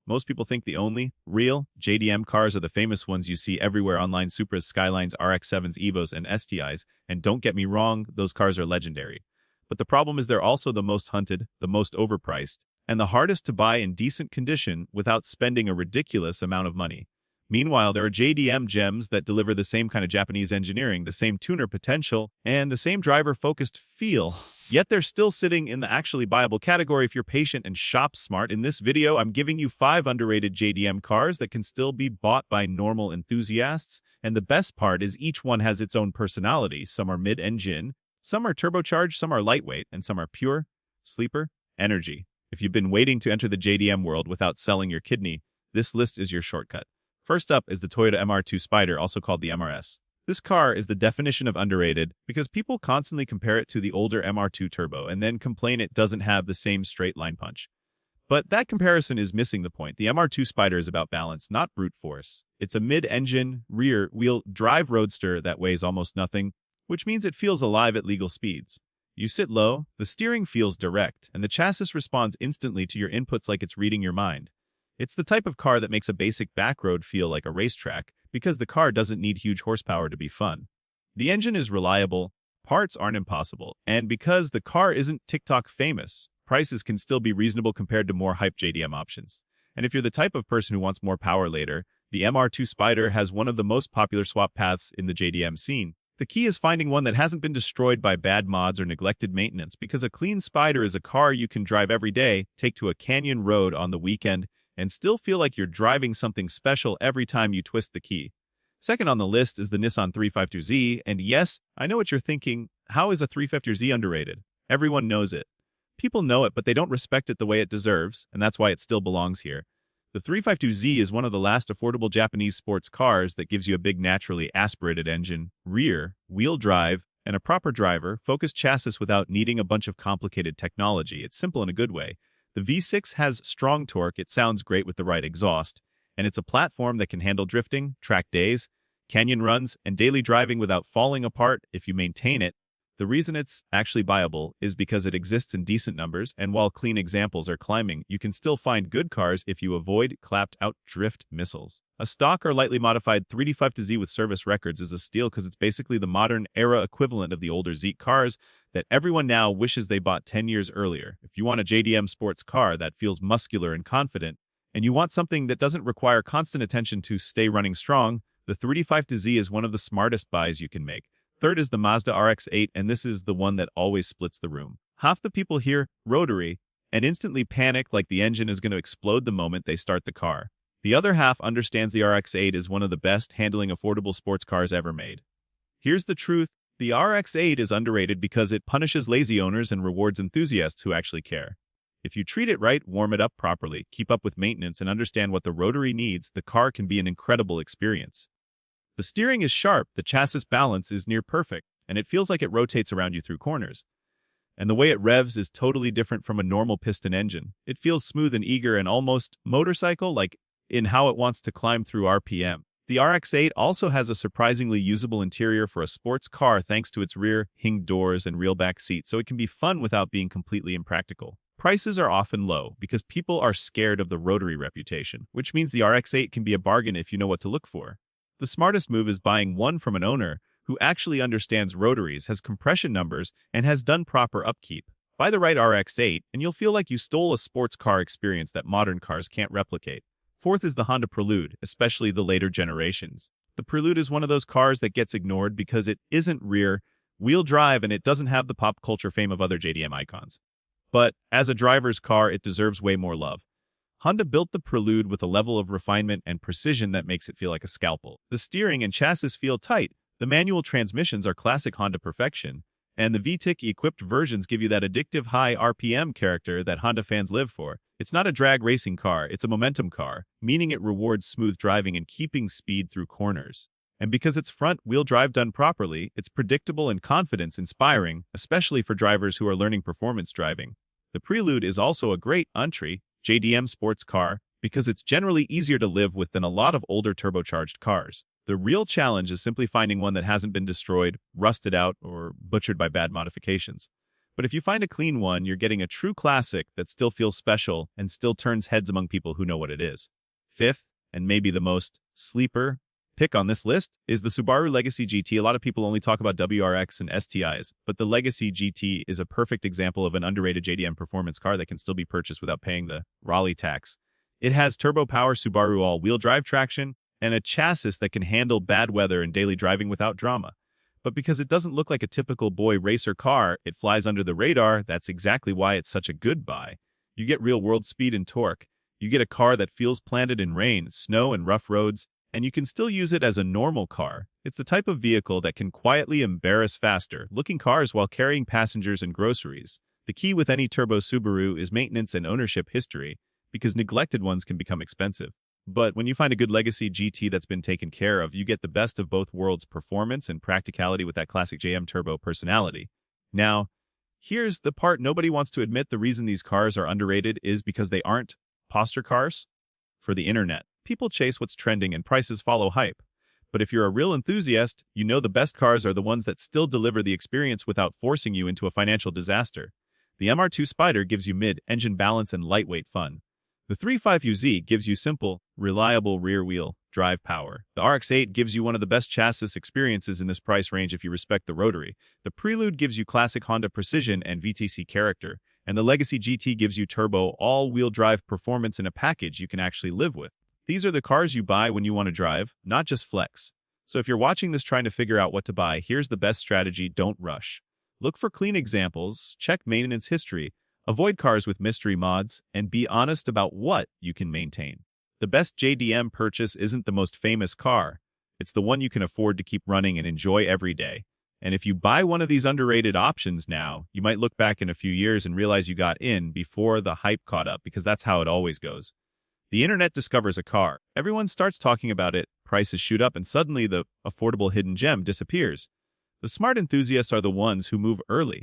Most people think the only real JDM cars are the famous ones you see everywhere online: Supras, Skylines, RX-7s, Evos, and STIs. And don't get me wrong, those cars are legendary. But the problem is they're also the most hunted, the most overpriced, and the hardest to buy in decent condition without spending a ridiculous amount of money. Meanwhile, there are JDM gems that deliver the same kind of Japanese engineering, the same tuner potential, and the same driver-focused feel. Yet they're still sitting in the actually buyable category if you're patient and shop smart. In this video, I'm giving you 5 underrated JDM cars that can still be bought by normal enthusiasts. And the best part is each one has its own personality. Some are mid-engine, some are turbocharged, some are lightweight, and some are pure, sleeper energy. If you've been waiting to enter the JDM world without selling your kidney, this list is your shortcut. First up is the Toyota MR2 Spyder, also called the MRS. This car is the definition of underrated because people constantly compare it to the older MR2 Turbo and then complain it doesn't have the same straight line punch. But that comparison is missing the point. The MR2 Spyder is about balance, not brute force. It's a mid-engine, rear-wheel drive roadster that weighs almost nothing, which means it feels alive at legal speeds. You sit low, the steering feels direct, and the chassis responds instantly to your inputs like it's reading your mind. It's the type of car that makes a basic back road feel like a racetrack because the car doesn't need huge horsepower to be fun. The engine is reliable, parts aren't impossible, and because the car isn't TikTok famous, prices can still be reasonable compared to more hype JDM options. And if you're the type of person who wants more power later, the MR2 Spyder has one of the most popular swap paths in the JDM scene. The key is finding one that hasn't been destroyed by bad mods or neglected maintenance, because a clean Spyder is a car you can drive every day, take to a canyon road on the weekend, and still feel like you're driving something special every time you twist the key. Second on the list is the Nissan 350Z, and yes, I know what you're thinking, how is a 350Z underrated? Everyone knows it. People know it, but they don't respect it the way it deserves, and that's why it still belongs here. The 350Z is one of the last affordable Japanese sports cars that gives you a big naturally aspirated engine, rear, wheel drive, and a proper driver-focused chassis without needing a bunch of complicated technology. It's simple in a good way. The V6 has strong torque, it sounds great with the right exhaust, and it's a platform that can handle drifting, track days, canyon runs, and daily driving without falling apart if you maintain it. The reason it's actually buyable is because it exists in decent numbers, and while clean examples are climbing, you can still find good cars if you avoid clapped-out drift missiles. A stock or lightly modified 350Z with service records is a steal because it's basically the modern-era equivalent of the older Zeek cars that everyone now wishes they bought 10 years earlier. If you want a JDM sports car that feels muscular and confident, and you want something that doesn't require constant attention to stay running strong, the 350Z is one of the smartest buys you can make. Third is the Mazda RX-8, and this is the one that always splits the room. Half the people hear rotary and instantly panic like the engine is going to explode the moment they start the car. The other half understands the RX-8 is one of the best handling affordable sports cars ever made. Here's the truth. The RX-8 is underrated because it punishes lazy owners and rewards enthusiasts who actually care. If you treat it right, warm it up properly, keep up with maintenance, and understand what the rotary needs, the car can be an incredible experience. The steering is sharp, the chassis balance is near perfect, and it feels like it rotates around you through corners. And the way it revs is totally different from a normal piston engine. It feels smooth and eager and almost motorcycle-like in how it wants to climb through RPM. The RX-8 also has a surprisingly usable interior for a sports car thanks to its rear hinged doors and real back seat, so it can be fun without being completely impractical. Prices are often low because people are scared of the rotary reputation, which means the RX-8 can be a bargain if you know what to look for. The smartest move is buying one from an owner who actually understands rotaries, has compression numbers, and has done proper upkeep. Buy the right RX-8, and you'll feel like you stole a sports car experience that modern cars can't replicate. Fourth is the Honda Prelude, especially the later generations. The Prelude is one of those cars that gets ignored because it isn't rear-wheel drive and it doesn't have the pop culture fame of other JDM icons. But as a driver's car, it deserves way more love. Honda built the Prelude with a level of refinement and precision that makes it feel like a scalpel. The steering and chassis feel tight, the manual transmissions are classic Honda perfection, and the VTEC-equipped versions give you that addictive high RPM character that Honda fans live for. It's not a drag racing car, it's a momentum car, meaning it rewards smooth driving and keeping speed through corners. And because it's front-wheel drive done properly, it's predictable and confidence-inspiring, especially for drivers who are learning performance driving. The Prelude is also a great entry JDM sports car because it's generally easier to live with than a lot of older turbocharged cars. The real challenge is simply finding one that hasn't been destroyed, rusted out, or butchered by bad modifications. But if you find a clean one, you're getting a true classic that still feels special and still turns heads among people who know what it is. Fifth, and maybe the most sleeper pick on this list, is the Subaru Legacy GT. A lot of people only talk about WRX and STIs, but the Legacy GT is a perfect example of an underrated JDM performance car that can still be purchased without paying the Raleigh tax. It has turbo power Subaru all-wheel drive traction and a chassis that can handle bad weather and daily driving without drama. But because it doesn't look like a typical boy racer car, it flies under the radar. That's exactly why it's such a good buy. You get real-world speed and torque. You get a car that feels planted in rain, snow, and rough roads, and you can still use it as a normal car. It's the type of vehicle that can quietly embarrass faster-looking cars while carrying passengers and groceries. The key with any turbo Subaru is maintenance and ownership history, because neglected ones can become expensive. But when you find a good Legacy GT that's been taken care of, you get the best of both worlds, performance and practicality with that classic JM turbo personality. Now, here's the part nobody wants to admit. The reason these cars are underrated is because they aren't poster cars for the internet. People chase what's trending and prices follow hype. But if you're a real enthusiast, you know the best cars are the ones that still deliver the experience without forcing you into a financial disaster. The MR2 Spyder gives you mid-engine balance and lightweight fun. The 35UZ gives you simple, reliable rear-wheel drive power. The RX-8 gives you one of the best chassis experiences in this price range if you respect the rotary. The Prelude gives you classic Honda precision and VTEC character. And the Legacy GT gives you turbo, all-wheel drive performance in a package you can actually live with. These are the cars you buy when you want to drive, not just flex. So if you're watching this trying to figure out what to buy, here's the best strategy: don't rush. Look for clean examples, check maintenance history, avoid cars with mystery mods, and be honest about what you can maintain. The best JDM purchase isn't the most famous car. It's the one you can afford to keep running and enjoy every day. And if you buy one of these underrated options now, you might look back in a few years and realize you got in before the hype caught up, because that's how it always goes. The internet discovers a car. Everyone starts talking about it, prices shoot up, and suddenly the affordable hidden gem disappears. The smart enthusiasts are the ones who move early.